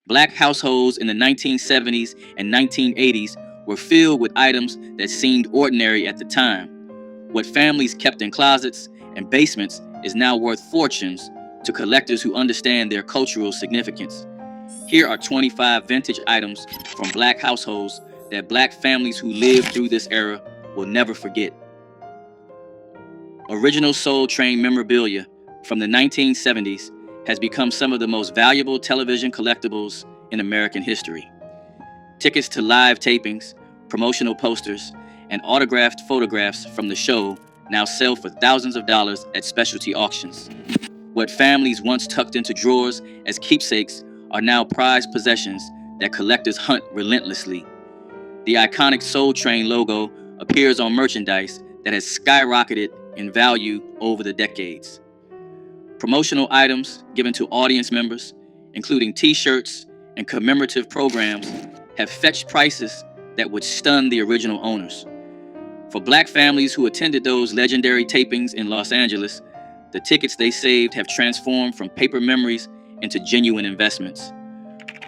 Black households in the 1970s and 1980s were filled with items that seemed ordinary at the time. What families kept in closets and basements is now worth fortunes to collectors who understand their cultural significance. Here are 25 vintage items from Black households that Black families who lived through this era will never forget. Original Soul Train memorabilia from the 1970s has become some of the most valuable television collectibles in American history. Tickets to live tapings, promotional posters, and autographed photographs from the show now sell for thousands of dollars at specialty auctions. What families once tucked into drawers as keepsakes are now prized possessions that collectors hunt relentlessly. The iconic Soul Train logo appears on merchandise that has skyrocketed in value over the decades. Promotional items given to audience members, including t-shirts and commemorative programs, have fetched prices that would stun the original owners. For Black families who attended those legendary tapings in Los Angeles, the tickets they saved have transformed from paper memories into genuine investments.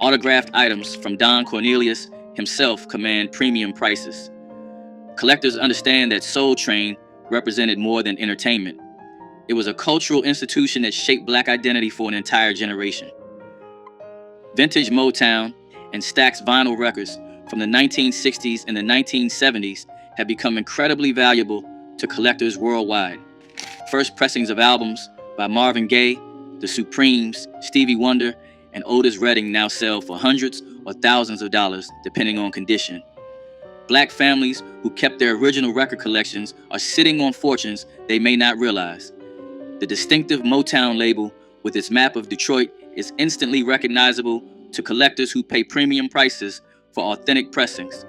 Autographed items from Don Cornelius himself command premium prices. Collectors understand that Soul Train represented more than entertainment. It was a cultural institution that shaped Black identity for an entire generation. Vintage Motown and Stax vinyl records from the 1960s and the 1970s have become incredibly valuable to collectors worldwide. First pressings of albums by Marvin Gaye, The Supremes, Stevie Wonder, and Otis Redding now sell for hundreds or thousands of dollars, depending on condition. Black families who kept their original record collections are sitting on fortunes they may not realize. The distinctive Motown label with its map of Detroit is instantly recognizable to collectors who pay premium prices for authentic pressings.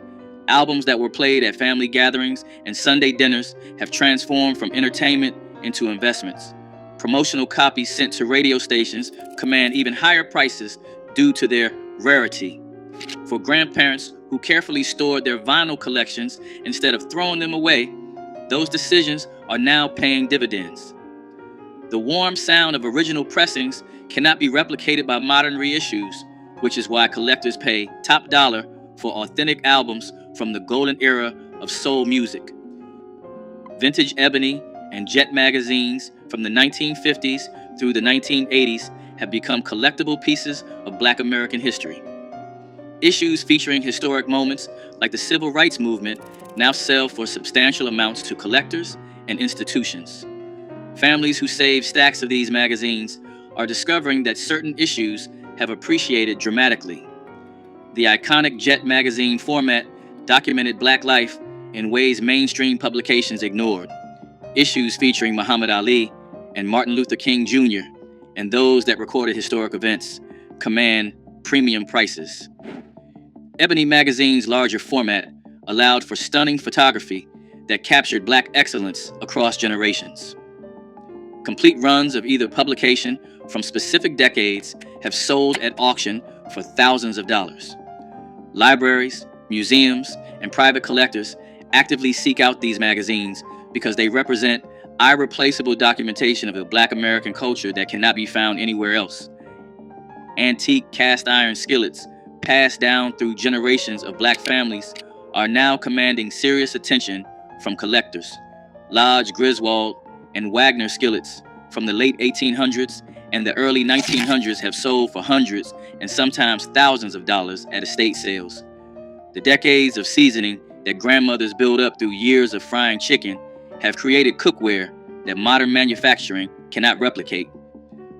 Albums that were played at family gatherings and Sunday dinners have transformed from entertainment into investments. Promotional copies sent to radio stations command even higher prices due to their rarity. For grandparents who carefully stored their vinyl collections instead of throwing them away, those decisions are now paying dividends. The warm sound of original pressings cannot be replicated by modern reissues, which is why collectors pay top dollar for authentic albums from the golden era of soul music. Vintage Ebony and Jet magazines from the 1950s through the 1980s have become collectible pieces of Black American history. Issues featuring historic moments like the Civil Rights Movement now sell for substantial amounts to collectors and institutions. Families who save stacks of these magazines are discovering that certain issues have appreciated dramatically. The iconic Jet magazine format documented Black life in ways mainstream publications ignored. Issues featuring Muhammad Ali and Martin Luther King Jr. and those that recorded historic events command premium prices. Ebony magazine's larger format allowed for stunning photography that captured Black excellence across generations. Complete runs of either publication from specific decades have sold at auction for thousands of dollars. Libraries, museums, and private collectors actively seek out these magazines because they represent irreplaceable documentation of the Black American culture that cannot be found anywhere else. Antique cast iron skillets passed down through generations of Black families are now commanding serious attention from collectors. Lodge Griswold and Wagner skillets from the late 1800s and the early 1900s have sold for hundreds and sometimes thousands of dollars at estate sales. The decades of seasoning that grandmothers build up through years of frying chicken have created cookware that modern manufacturing cannot replicate.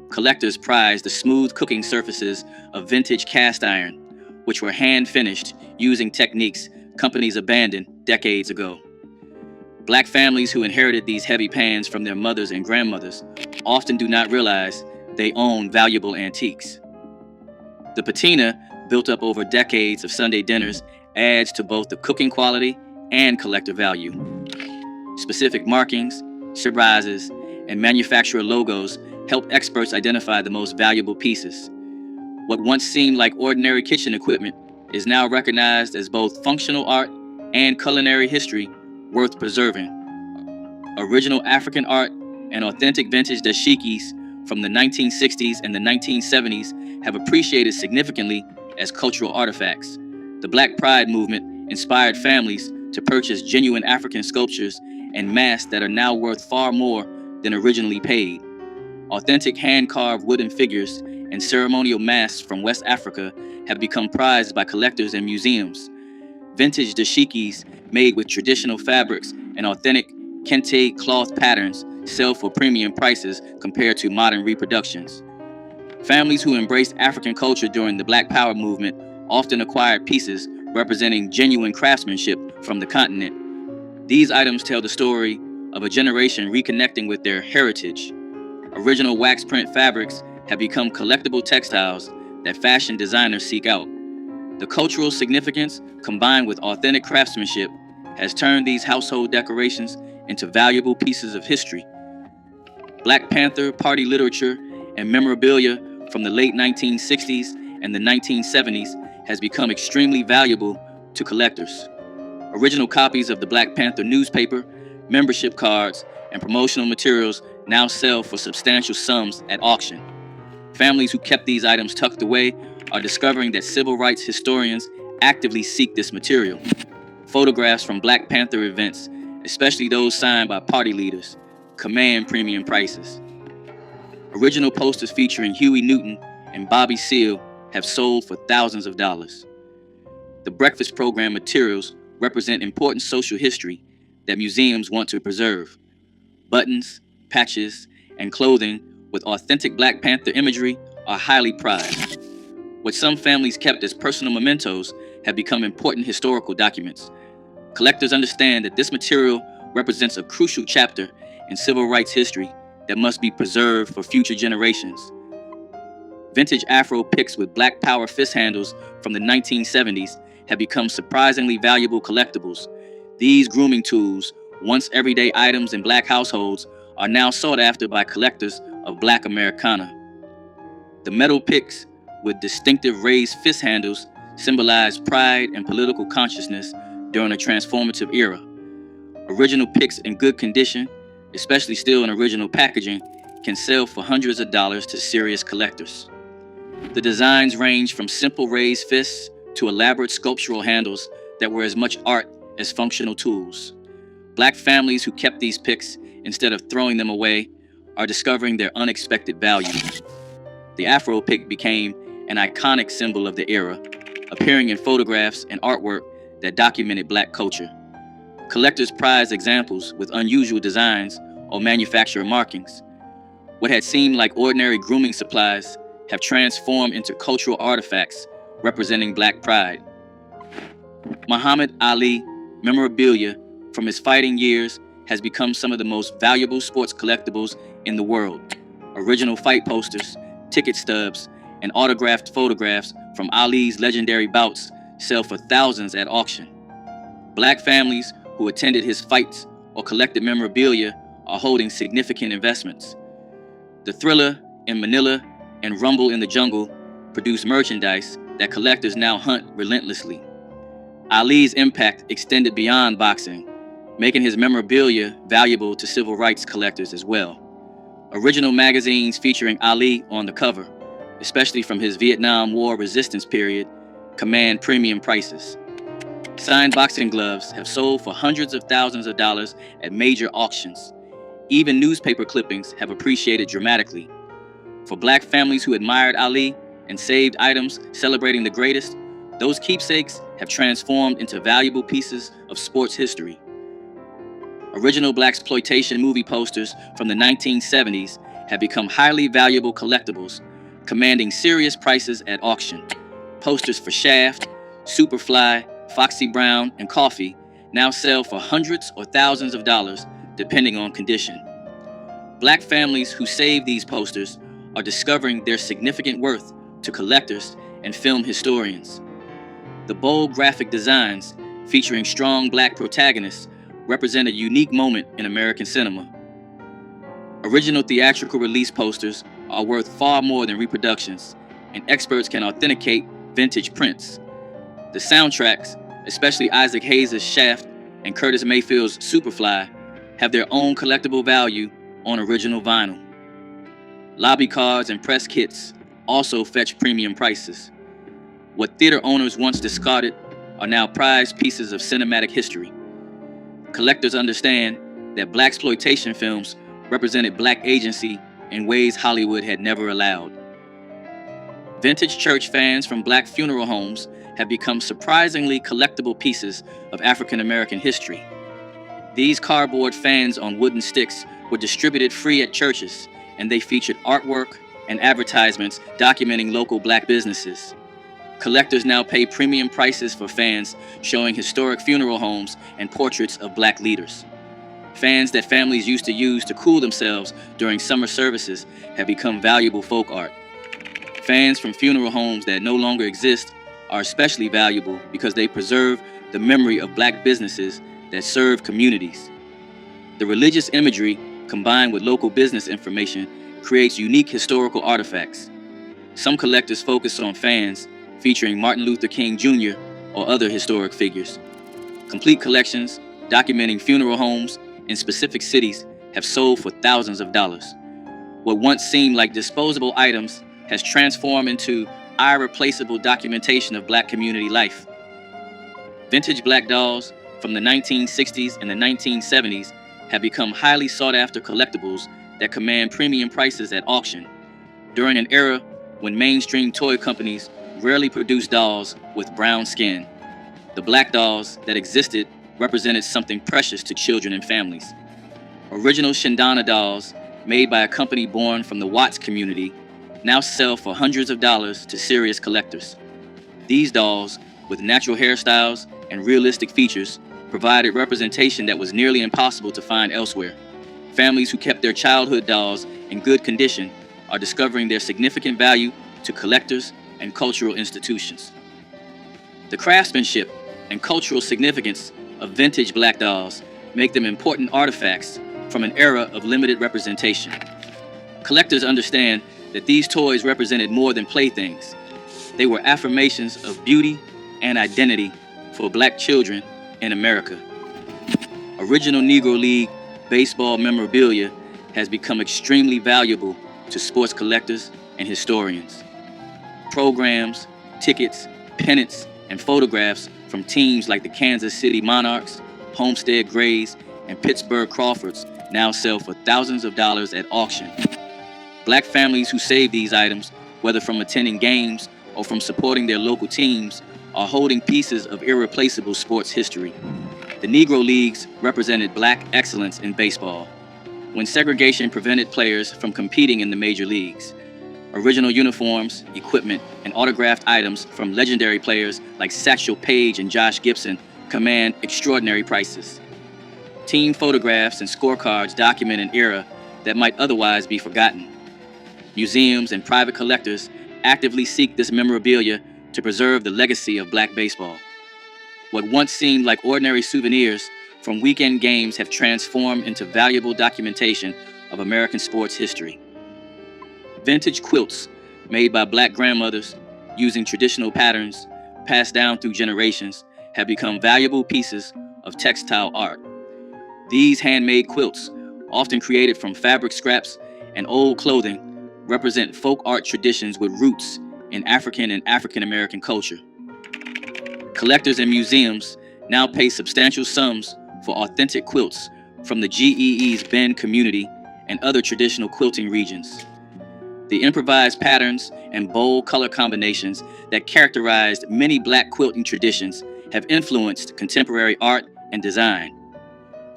Collectors prize the smooth cooking surfaces of vintage cast iron, which were hand-finished using techniques companies abandoned decades ago. Black families who inherited these heavy pans from their mothers and grandmothers often do not realize they own valuable antiques. The patina, built up over decades of Sunday dinners, adds to both the cooking quality and collector value. Specific markings, surprises, and manufacturer logos help experts identify the most valuable pieces. What once seemed like ordinary kitchen equipment is now recognized as both functional art and culinary history worth preserving. Original African art and authentic vintage dashikis from the 1960s and the 1970s have appreciated significantly as cultural artifacts. The Black Pride movement inspired families to purchase genuine African sculptures and masks that are now worth far more than originally paid. Authentic hand-carved wooden figures and ceremonial masks from West Africa have become prized by collectors and museums. Vintage dashikis made with traditional fabrics and authentic kente cloth patterns sell for premium prices compared to modern reproductions. Families who embraced African culture during the Black Power movement often acquired pieces representing genuine craftsmanship from the continent. These items tell the story of a generation reconnecting with their heritage. Original wax print fabrics have become collectible textiles that fashion designers seek out. The cultural significance, combined with authentic craftsmanship, has turned these household decorations into valuable pieces of history. Black Panther party literature and memorabilia from the late 1960s and the 1970s has become extremely valuable to collectors. Original copies of the Black Panther newspaper, membership cards, and promotional materials now sell for substantial sums at auction. Families who kept these items tucked away are discovering that civil rights historians actively seek this material. Photographs from Black Panther events, especially those signed by party leaders, command premium prices. Original posters featuring Huey Newton and Bobby Seale have sold for thousands of dollars. The breakfast program materials represent important social history that museums want to preserve. Buttons, patches, and clothing with authentic Black Panther imagery are highly prized. What some families kept as personal mementos have become important historical documents. Collectors understand that this material represents a crucial chapter in civil rights history that must be preserved for future generations. Vintage Afro picks with Black Power fist handles from the 1970s have become surprisingly valuable collectibles. These grooming tools, once everyday items in Black households, are now sought after by collectors of Black Americana. The metal picks with distinctive raised fist handles symbolize pride and political consciousness during a transformative era. Original picks in good condition, especially still in original packaging, can sell for hundreds of dollars to serious collectors. The designs range from simple raised fists to elaborate sculptural handles that were as much art as functional tools. Black families who kept these picks instead of throwing them away are discovering their unexpected value. The Afro pick became an iconic symbol of the era, appearing in photographs and artwork that documented Black culture. Collectors prize examples with unusual designs or manufacturer markings. What had seemed like ordinary grooming supplies have transformed into cultural artifacts representing Black pride. Muhammad Ali memorabilia from his fighting years has become some of the most valuable sports collectibles in the world. Original fight posters, ticket stubs, and autographed photographs from Ali's legendary bouts sell for thousands at auction. Black families who attended his fights or collected memorabilia are holding significant investments. The Thriller in Manila and Rumble in the Jungle produce merchandise that collectors now hunt relentlessly. Ali's impact extended beyond boxing, making his memorabilia valuable to civil rights collectors as well. Original magazines featuring Ali on the cover, especially from his Vietnam War resistance period, command premium prices. Signed boxing gloves have sold for hundreds of thousands of dollars at major auctions. Even newspaper clippings have appreciated dramatically. For Black families who admired Ali and saved items celebrating the greatest, those keepsakes have transformed into valuable pieces of sports history. Original Blaxploitation movie posters from the 1970s have become highly valuable collectibles, commanding serious prices at auction. Posters for Shaft, Superfly, Foxy Brown, and Coffee now sell for hundreds or thousands of dollars, depending on condition. Black families who save these posters are discovering their significant worth to collectors and film historians. The bold graphic designs, featuring strong Black protagonists, represent a unique moment in American cinema. Original theatrical release posters are worth far more than reproductions, and experts can authenticate vintage prints. The soundtracks, especially Isaac Hayes' Shaft and Curtis Mayfield's Superfly, have their own collectible value on original vinyl. Lobby cards and press kits also fetch premium prices. What theater owners once discarded are now prized pieces of cinematic history. Collectors understand that blaxploitation films represented black agency in ways Hollywood had never allowed. Vintage church fans from black funeral homes have become surprisingly collectible pieces of African American history. These cardboard fans on wooden sticks were distributed free at churches, and they featured artwork and advertisements documenting local black businesses. Collectors now pay premium prices for fans showing historic funeral homes and portraits of black leaders. Fans that families used to use to cool themselves during summer services have become valuable folk art. Fans from funeral homes that no longer exist are especially valuable because they preserve the memory of black businesses that serve communities. The religious imagery, combined with local business information, creates unique historical artifacts. Some collectors focus on fans featuring Martin Luther King Jr. or other historic figures. Complete collections documenting funeral homes in specific cities have sold for thousands of dollars. What once seemed like disposable items has transformed into irreplaceable documentation of black community life. Vintage black dolls from the 1960s and the 1970s have become highly sought-after collectibles that command premium prices at auction. During an era when mainstream toy companies rarely produced dolls with brown skin, the black dolls that existed represented something precious to children and families. Original Shindana dolls, made by a company born from the Watts community, now sell for hundreds of dollars to serious collectors. These dolls, with natural hairstyles and realistic features, provided representation that was nearly impossible to find elsewhere. Families who kept their childhood dolls in good condition are discovering their significant value to collectors and cultural institutions. The craftsmanship and cultural significance of vintage black dolls make them important artifacts from an era of limited representation. Collectors understand that these toys represented more than playthings. They were affirmations of beauty and identity for black children in America. Original Negro League baseball memorabilia has become extremely valuable to sports collectors and historians. Programs, tickets, pennants, and photographs from teams like the Kansas City Monarchs, Homestead Grays, and Pittsburgh Crawfords now sell for thousands of dollars at auction. Black families who save these items, whether from attending games or from supporting their local teams, are holding pieces of irreplaceable sports history. The Negro Leagues represented black excellence in baseball, when segregation prevented players from competing in the major leagues. Original uniforms, equipment, and autographed items from legendary players like Satchel Paige and Josh Gibson command extraordinary prices. Team photographs and scorecards document an era that might otherwise be forgotten. Museums and private collectors actively seek this memorabilia to preserve the legacy of black baseball. What once seemed like ordinary souvenirs from weekend games have transformed into valuable documentation of American sports history. Vintage quilts made by black grandmothers using traditional patterns passed down through generations have become valuable pieces of textile art. These handmade quilts, often created from fabric scraps and old clothing, represent folk art traditions with roots in African and African American culture. Collectors and museums now pay substantial sums for authentic quilts from the GEE's Bend community and other traditional quilting regions. The improvised patterns and bold color combinations that characterized many black quilting traditions have influenced contemporary art and design.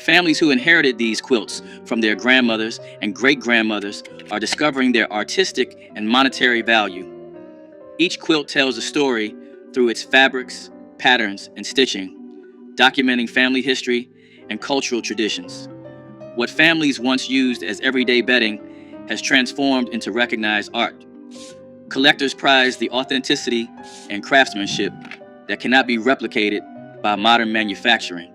Families who inherited these quilts from their grandmothers and great-grandmothers are discovering their artistic and monetary value. Each quilt tells a story through its fabrics, patterns, and stitching, documenting family history and cultural traditions. What families once used as everyday bedding has transformed into recognized art. Collectors prize the authenticity and craftsmanship that cannot be replicated by modern manufacturing.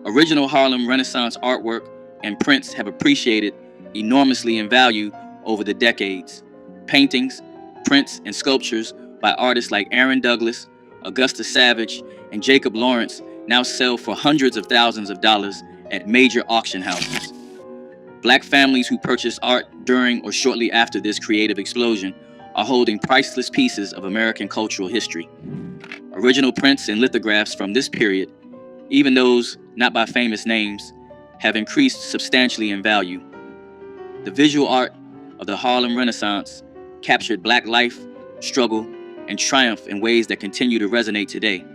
Original Harlem Renaissance artwork and prints have appreciated enormously in value over the decades. Paintings, prints, and sculptures by artists like Aaron Douglas, Augusta Savage, and Jacob Lawrence now sell for hundreds of thousands of dollars at major auction houses. Black families who purchased art during or shortly after this creative explosion are holding priceless pieces of American cultural history. Original prints and lithographs from this period, even those not by famous names, have increased substantially in value. The visual art of the Harlem Renaissance captured Black life, struggle, and triumph in ways that continue to resonate today.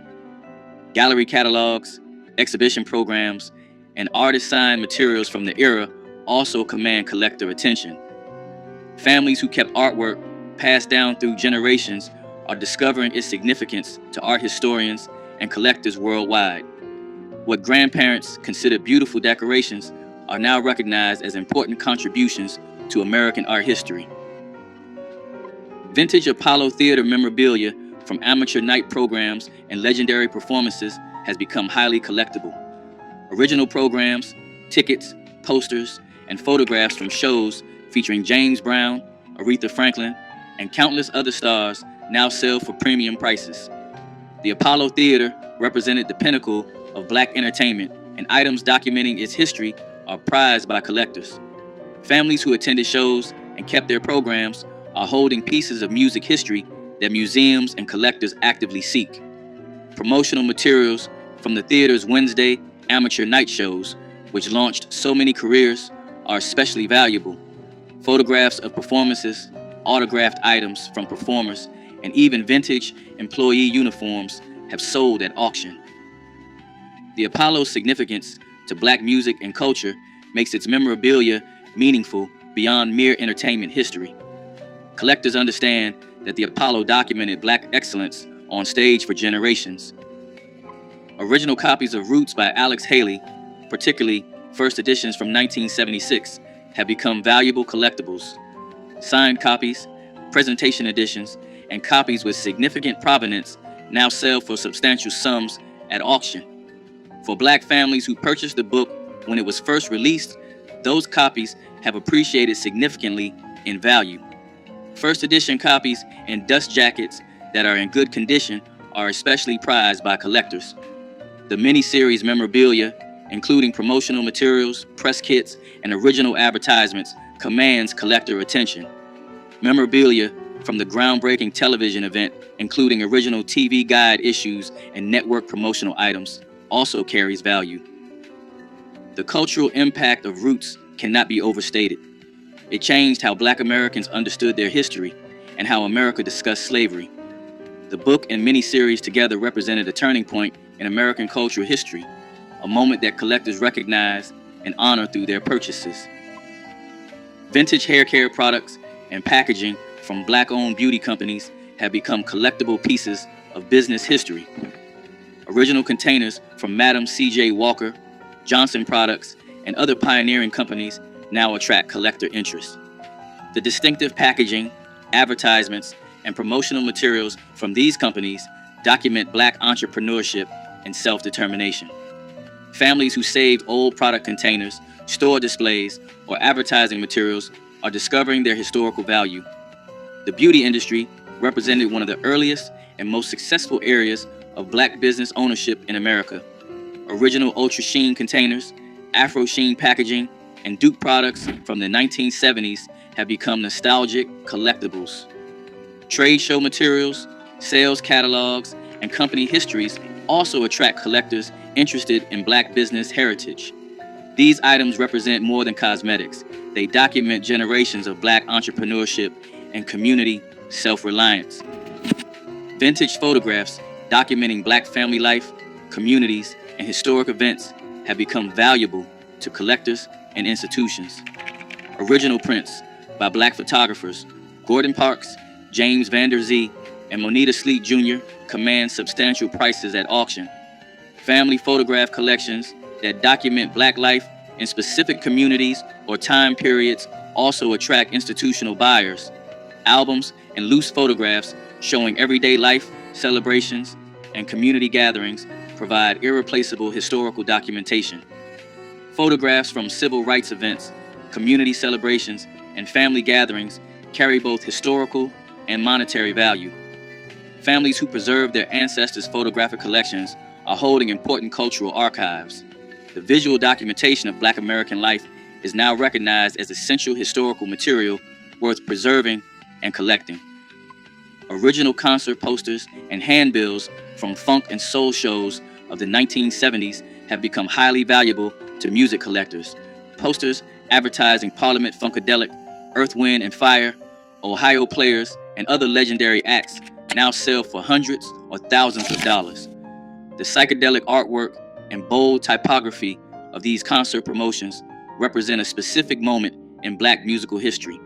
Gallery catalogs, exhibition programs, and artist-signed materials from the era also command collector attention. Families who kept artwork passed down through generations are discovering its significance to art historians and collectors worldwide. What grandparents considered beautiful decorations are now recognized as important contributions to American art history. Vintage Apollo Theater memorabilia from amateur night programs and legendary performances has become highly collectible. Original programs, tickets, posters, and photographs from shows featuring James Brown, Aretha Franklin, and countless other stars now sell for premium prices. The Apollo Theater represented the pinnacle of Black entertainment, and items documenting its history are prized by collectors. Families who attended shows and kept their programs are holding pieces of music history that museums and collectors actively seek. Promotional materials from the theater's Wednesday amateur night shows, which launched so many careers, are especially valuable. Photographs of performances, autographed items from performers, and even vintage employee uniforms have sold at auction. The Apollo's significance to Black music and culture makes its memorabilia meaningful beyond mere entertainment history. Collectors understand that the Apollo documented Black excellence on stage for generations. Original copies of Roots by Alex Haley, particularly first editions from 1976, have become valuable collectibles. Signed copies, presentation editions, and copies with significant provenance now sell for substantial sums at auction. For Black families who purchased the book when it was first released, those copies have appreciated significantly in value. First edition copies and dust jackets that are in good condition are especially prized by collectors. The mini-series memorabilia, including promotional materials, press kits, and original advertisements, commands collector attention. Memorabilia from the groundbreaking television event, including original TV guide issues and network promotional items, also carries value. The cultural impact of Roots cannot be overstated. It changed how Black Americans understood their history and how America discussed slavery. The book and miniseries together represented a turning point in American cultural history, a moment that collectors recognize and honor through their purchases. Vintage hair care products and packaging from Black-owned beauty companies have become collectible pieces of business history. Original containers from Madam C.J. Walker, Johnson Products, and other pioneering companies now attract collector interest. The distinctive packaging, advertisements, and promotional materials from these companies document Black entrepreneurship and self-determination. Families who saved old product containers, store displays, or advertising materials are discovering their historical value. The beauty industry represented one of the earliest and most successful areas of Black business ownership in America. Original Ultra Sheen containers, Afro Sheen packaging, and Duke products from the 1970s have become nostalgic collectibles. Trade show materials, sales catalogs, and company histories also attract collectors interested in Black business heritage. These items represent more than cosmetics. They document generations of Black entrepreneurship and community self-reliance. Vintage photographs documenting Black family life, communities, and historic events have become valuable to collectors and institutions. Original prints by Black photographers Gordon Parks, James Vander Zee, and Moneta Sleet Jr. command substantial prices at auction. Family photograph collections that document Black life in specific communities or time periods also attract institutional buyers. Albums and loose photographs showing everyday life, celebrations, and community gatherings provide irreplaceable historical documentation. Photographs from civil rights events, community celebrations, and family gatherings carry both historical and monetary value. Families who preserve their ancestors' photographic collections are holding important cultural archives. The visual documentation of Black American life is now recognized as essential historical material worth preserving and collecting. Original concert posters and handbills from funk and soul shows of the 1970s have become highly valuable to music collectors. Posters advertising Parliament Funkadelic, Earth, Wind and Fire, Ohio Players, and other legendary acts now sell for hundreds or thousands of dollars. The psychedelic artwork and bold typography of these concert promotions represent a specific moment in Black musical history.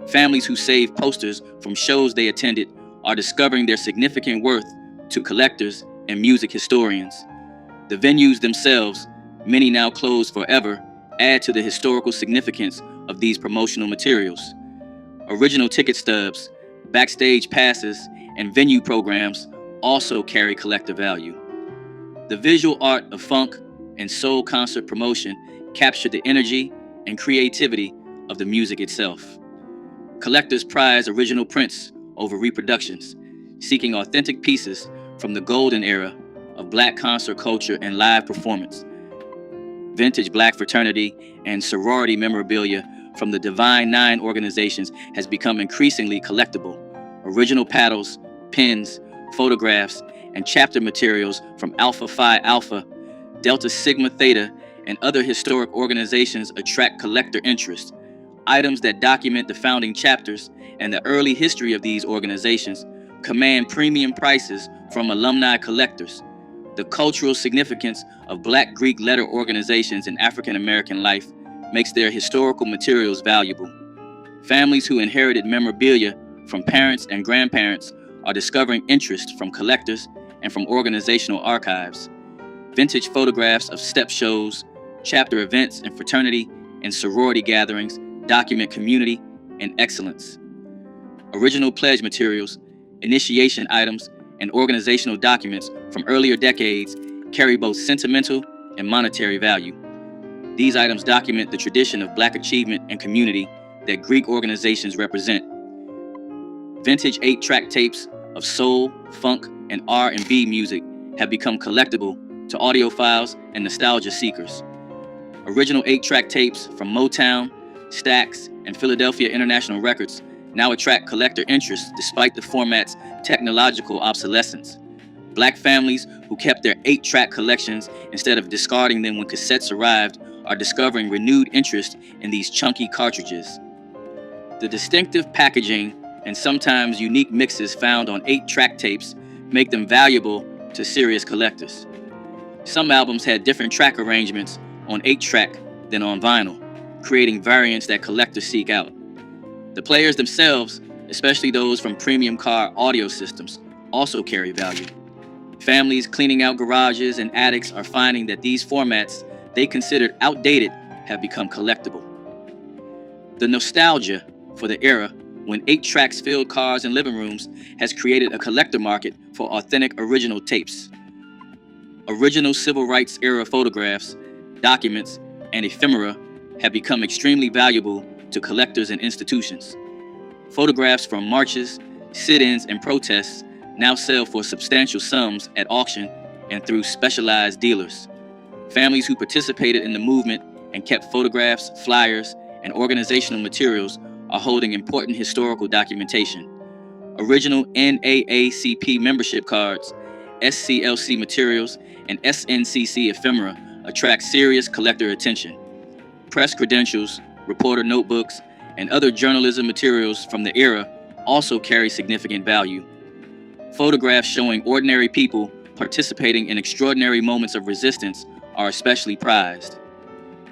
Families who saved posters from shows they attended are discovering their significant worth to collectors and music historians. The venues themselves, many now closed forever, add to the historical significance of these promotional materials. Original ticket stubs, backstage passes, and venue programs also carry collector value. The visual art of funk and soul concert promotion captured the energy and creativity of the music itself. Collectors prize original prints over reproductions, seeking authentic pieces from the golden era of Black concert culture and live performance. Vintage Black fraternity and sorority memorabilia from the Divine Nine organizations has become increasingly collectible. Original paddles, pins, photographs, and chapter materials from Alpha Phi Alpha, Delta Sigma Theta, and other historic organizations attract collector interest. Items that document the founding chapters and the early history of these organizations command premium prices from alumni collectors. The cultural significance of Black Greek letter organizations in African American life makes their historical materials valuable. Families who inherited memorabilia from parents and grandparents are discovering interest from collectors and from organizational archives. Vintage photographs of step shows, chapter events, and fraternity and sorority gatherings document community and excellence. Original pledge materials, initiation items, and organizational documents from earlier decades carry both sentimental and monetary value. These items document the tradition of Black achievement and community that Greek organizations represent. Vintage 8-track tapes of soul, funk, and R&B music have become collectible to audiophiles and nostalgia seekers. Original 8-track tapes from Motown, Stax, and Philadelphia International Records now attract collector interest despite the format's technological obsolescence. Black families who kept their 8-track collections instead of discarding them when cassettes arrived are discovering renewed interest in these chunky cartridges. The distinctive packaging and sometimes unique mixes found on 8-track tapes make them valuable to serious collectors. Some albums had different track arrangements on 8-track than on vinyl, creating variants that collectors seek out. The players themselves, especially those from premium car audio systems, also carry value. Families cleaning out garages and attics are finding that these formats they considered outdated have become collectible. The nostalgia for the era when 8 tracks filled cars and living rooms has created a collector market for authentic original tapes. Original civil rights era photographs, documents, and ephemera have become extremely valuable to collectors and institutions. Photographs from marches, sit-ins, and protests now sell for substantial sums at auction and through specialized dealers. Families who participated in the movement and kept photographs, flyers, and organizational materials are holding important historical documentation. Original NAACP membership cards, SCLC materials, and SNCC ephemera attract serious collector attention. Press credentials, reporter notebooks, and other journalism materials from the era also carry significant value. Photographs showing ordinary people participating in extraordinary moments of resistance are especially prized.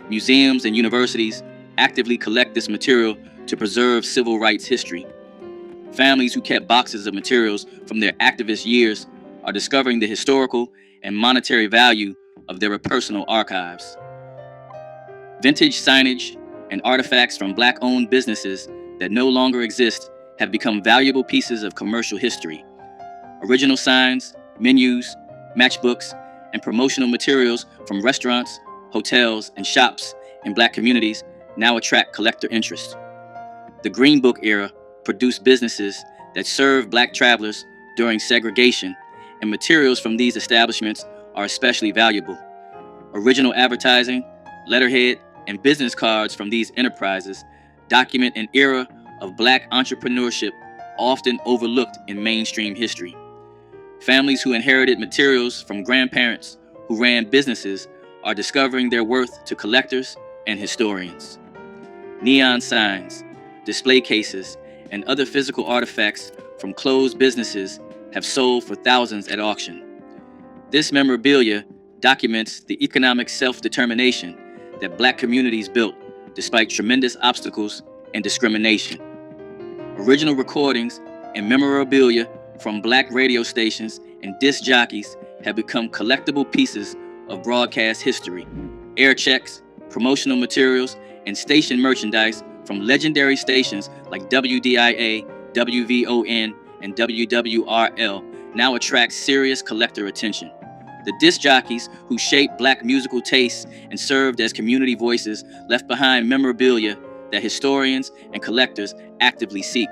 Museums and universities actively collect this material to preserve civil rights history. Families who kept boxes of materials from their activist years are discovering the historical and monetary value of their personal archives. Vintage signage and artifacts from Black-owned businesses that no longer exist have become valuable pieces of commercial history. Original signs, menus, matchbooks, and promotional materials from restaurants, hotels, and shops in Black communities now attract collector interest. The Green Book era produced businesses that served Black travelers during segregation, and materials from these establishments are especially valuable. Original advertising, letterhead, and business cards from these enterprises document an era of Black entrepreneurship, often overlooked in mainstream history. Families who inherited materials from grandparents who ran businesses are discovering their worth to collectors and historians. Neon signs, display cases, and other physical artifacts from closed businesses have sold for thousands at auction. This memorabilia documents the economic self-determination that Black communities built despite tremendous obstacles and discrimination. Original recordings and memorabilia from Black radio stations and disc jockeys have become collectible pieces of broadcast history. Air checks, promotional materials, and station merchandise from legendary stations like WDIA, WVON, and WWRL now attract serious collector attention. The disc jockeys who shaped Black musical tastes and served as community voices left behind memorabilia that historians and collectors actively seek.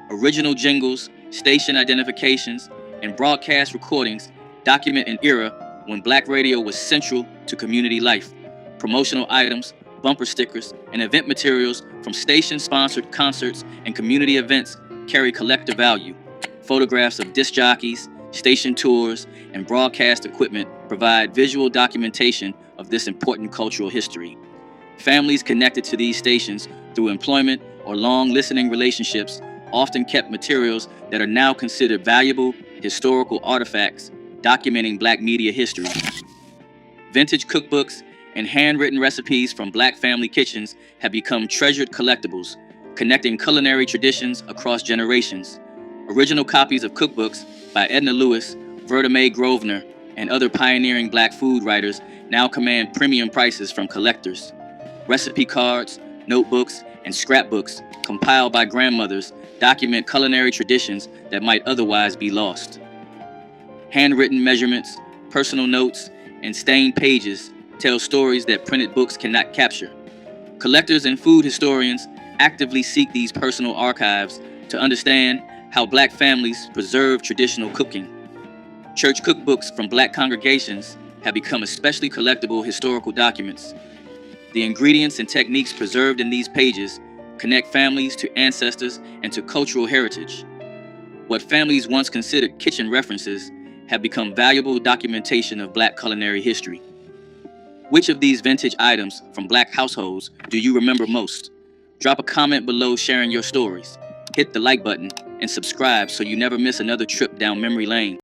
Original jingles, station identifications, and broadcast recordings document an era when Black radio was central to community life. Promotional items, bumper stickers, and event materials from station-sponsored concerts and community events carry collector value. Photographs of disc jockeys, station tours, and broadcast equipment provide visual documentation of this important cultural history. Families connected to these stations through employment or long listening relationships often kept materials that are now considered valuable historical artifacts documenting Black media history. Vintage cookbooks and handwritten recipes from Black family kitchens have become treasured collectibles, connecting culinary traditions across generations. Original copies of cookbooks by Edna Lewis, Verda Mae Grosvenor, and other pioneering Black food writers now command premium prices from collectors. Recipe cards, notebooks, and scrapbooks compiled by grandmothers document culinary traditions that might otherwise be lost. Handwritten measurements, personal notes, and stained pages tell stories that printed books cannot capture. Collectors and food historians actively seek these personal archives to understand how Black families preserve traditional cooking. Church cookbooks from Black congregations have become especially collectible historical documents. The ingredients and techniques preserved in these pages connect families to ancestors and to cultural heritage. What families once considered kitchen references have become valuable documentation of Black culinary history. Which of these vintage items from Black households do you remember most? Drop a comment below sharing your stories. Hit the like button and subscribe so you never miss another trip down memory lane.